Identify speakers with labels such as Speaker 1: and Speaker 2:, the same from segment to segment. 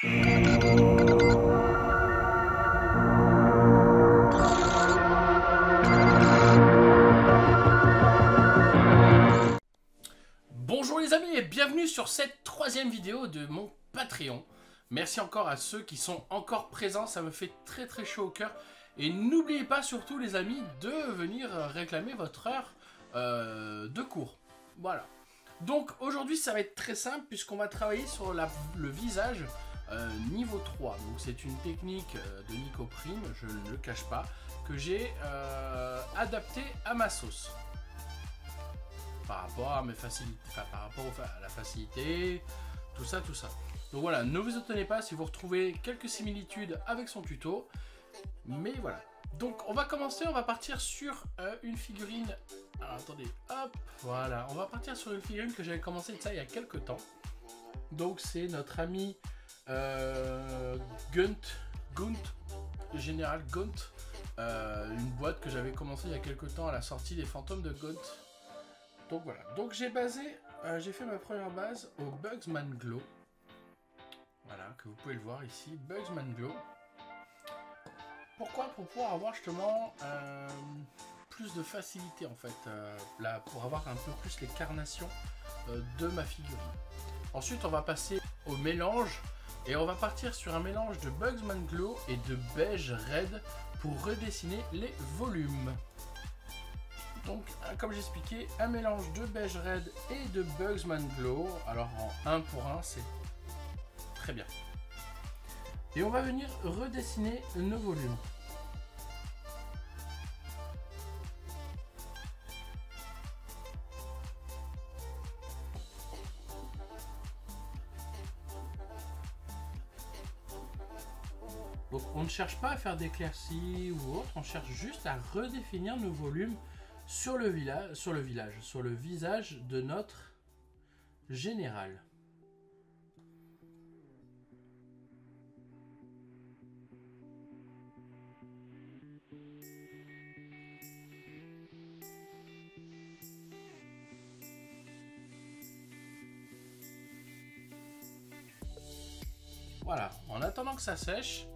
Speaker 1: Bonjour les amis et bienvenue sur cette troisième vidéo de mon Patreon. Merci encore à ceux qui sont encore présents, ça me fait très chaud au cœur. Et n'oubliez pas surtout les amis de venir réclamer votre heure de cours. Voilà. Donc aujourd'hui ça va être très simple puisqu'on va travailler sur le visage niveau 3. Donc c'est une technique de Nico Prime, je ne le cache pas, que j'ai adapté à ma sauce. Par rapport à mes facilités, par rapport à la facilité, tout ça. Donc voilà, ne vous étonnez pas si vous retrouvez quelques similitudes avec son tuto. Mais voilà. Donc on va commencer, on va partir sur une figurine. Alors attendez, hop, voilà. On va partir sur une figurine que j'avais commencé de ça il y a quelques temps. Donc c'est notre ami Général Gaunt. Une boîte que j'avais commencé il y a quelques temps à la sortie des fantômes de Gaunt. Donc voilà, donc j'ai fait ma première base au Bugsman Glow. Voilà, que vous pouvez le voir ici, Bugsman Glow. Pourquoi? Pour pouvoir avoir justement plus de facilité en fait, là, pour avoir un peu plus les carnations de ma figurine. Ensuite on va passer au mélange et on va partir sur un mélange de Bugsman Glow et de beige red pour redessiner les volumes. Donc, comme j'expliquais, un mélange de beige red et de Bugsman Glow. Alors, en 1 pour 1, c'est très bien. Et on va venir redessiner nos volumes. Donc, on ne cherche pas à faire d'éclaircies ou autre, on cherche juste à redéfinir nos volumes sur le visage de notre général. Voilà, en attendant que ça sèche,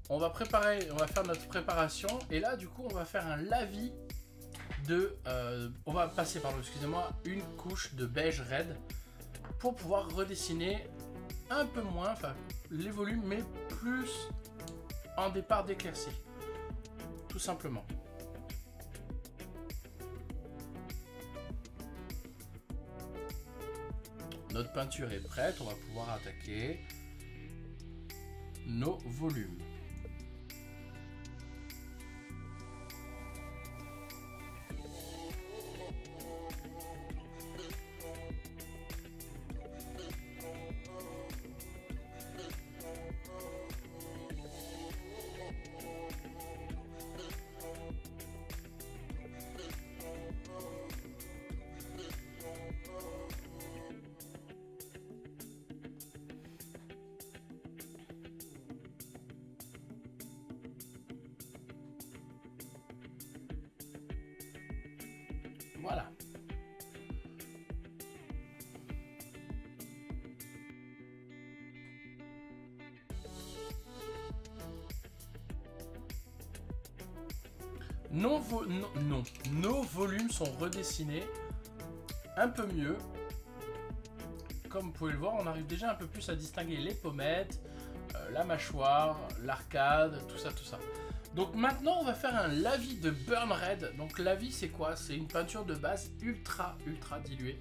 Speaker 1: on va faire notre préparation et là du coup on va faire un lavis on va passer une couche de beige red pour pouvoir redessiner un peu moins, enfin les volumes, mais plus en départ d'éclaircie, tout simplement. Notre peinture est prête, on va pouvoir attaquer nos volumes. Voilà. Nos volumes sont redessinés un peu mieux. Comme vous pouvez le voir, on arrive déjà un peu plus à distinguer les pommettes, la mâchoire, l'arcade, tout ça. Donc maintenant, on va faire un lavis de Burn Red. Donc lavis, c'est quoi? C'est une peinture de base ultra diluée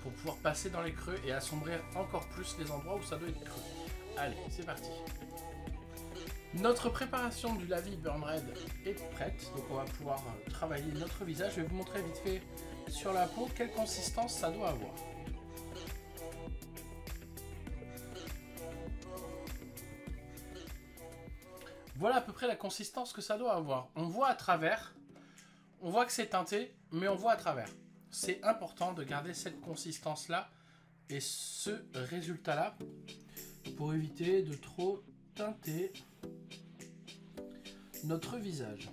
Speaker 1: pour pouvoir passer dans les creux et assombrir encore plus les endroits où ça doit être creux. Allez, c'est parti. Notre préparation du lavis Burn Red est prête. Donc on va pouvoir travailler notre visage. Je vais vous montrer vite fait sur la peau quelle consistance ça doit avoir. Voilà à peu près la consistance que ça doit avoir. On voit à travers, on voit que c'est teinté, mais on voit à travers. C'est important de garder cette consistance-là et ce résultat-là pour éviter de trop teinter notre visage.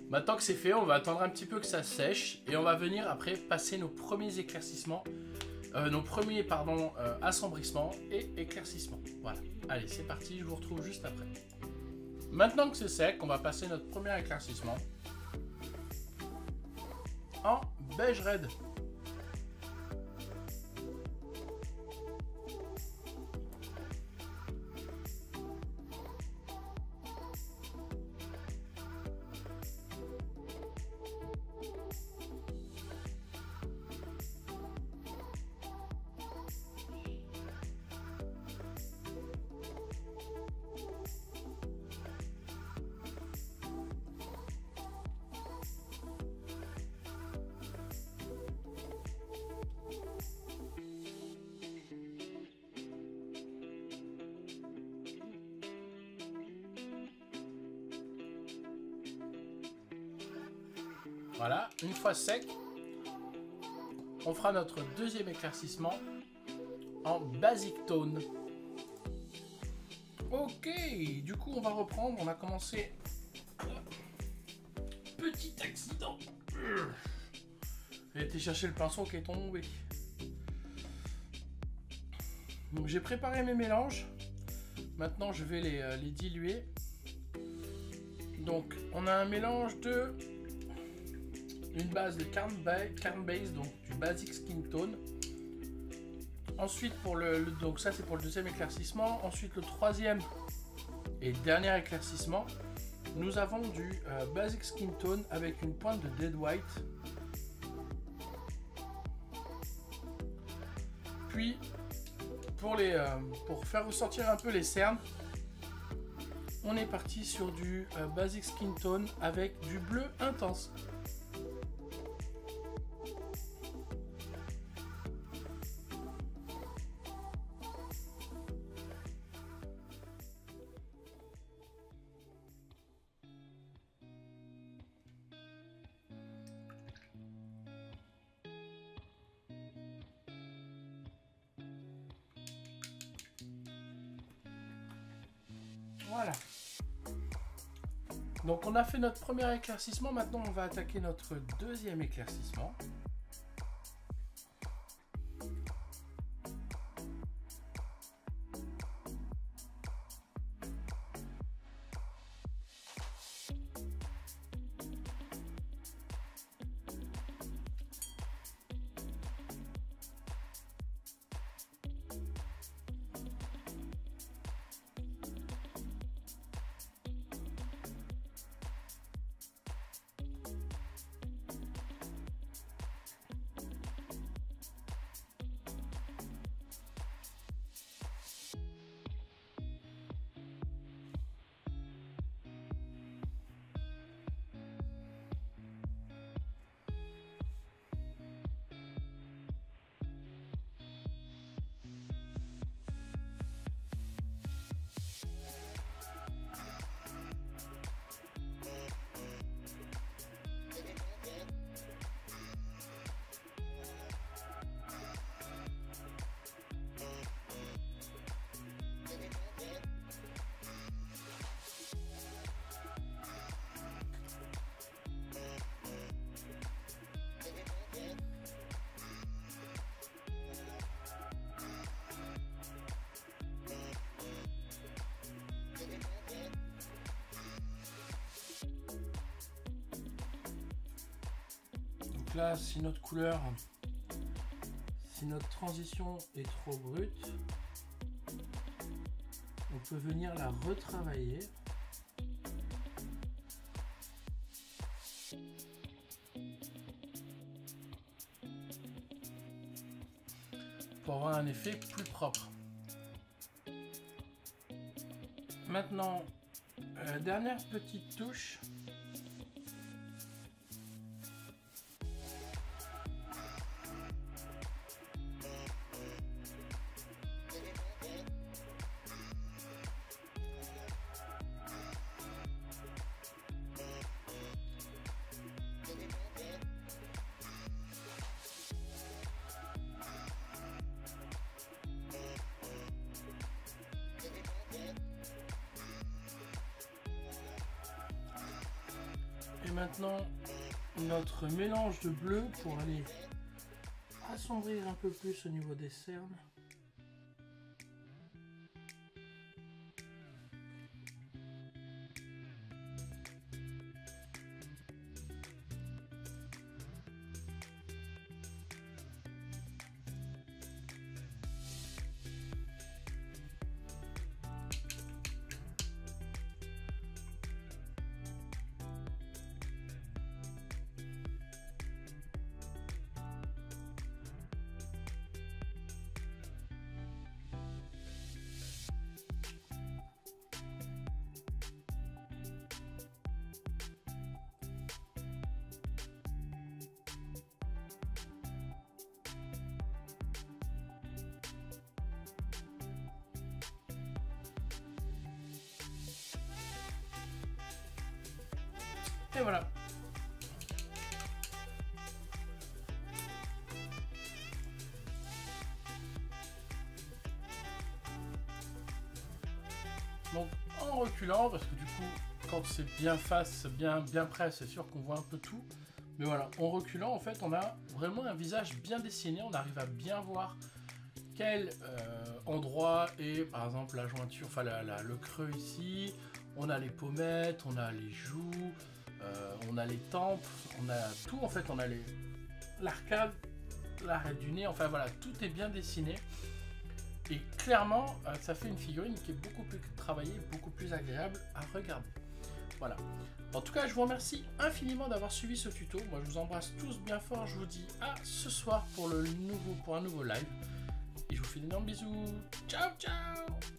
Speaker 1: Maintenant que c'est fait, on va attendre un petit peu que ça sèche et on va venir après passer nos premiers éclaircissements, nos premiers assombrissements et éclaircissements. Voilà, allez c'est parti, je vous retrouve juste après. Maintenant que c'est sec, on va passer notre premier éclaircissement en beige red. Voilà, une fois sec, on fera notre deuxième éclaircissement en basic tone. Ok, du coup on va reprendre, on a commencé. Petit accident. J'ai été chercher le pinceau qui est tombé. Donc j'ai préparé mes mélanges. Maintenant je vais les diluer. Donc on a un mélange de une base de Carn Base, donc du Basic Skin Tone. Ensuite donc ça c'est pour le deuxième éclaircissement. Ensuite le troisième et dernier éclaircissement, nous avons du Basic Skin Tone avec une pointe de Dead White. Puis pour faire ressortir un peu les cernes, on est parti sur du Basic Skin Tone avec du bleu intense. Voilà. Donc on a fait notre premier éclaircissement, maintenant on va attaquer notre deuxième éclaircissement. Là, si notre transition est trop brute, on peut venir la retravailler. Pour avoir un effet plus propre. Maintenant, dernière petite touche. maintenant notre mélange de bleu pour aller assombrir un peu plus au niveau des cernes. Et voilà. Donc en reculant, parce que du coup, quand c'est bien face, bien près, c'est sûr qu'on voit un peu tout. Mais voilà, en reculant, en fait, on a vraiment un visage bien dessiné. On arrive à bien voir quel endroit est, par exemple, la jointure, enfin le creux ici. On a les pommettes, on a les joues. On a les tempes, on a tout en fait, on a l'arcade, l'arête du nez, enfin voilà, tout est bien dessiné. Et clairement, ça fait une figurine qui est beaucoup plus travaillée, beaucoup plus agréable à regarder. Voilà. En tout cas, je vous remercie infiniment d'avoir suivi ce tuto. Moi, je vous embrasse tous bien fort. Je vous dis à ce soir pour un nouveau live. Et je vous fais d'énormes bisous. Ciao, ciao!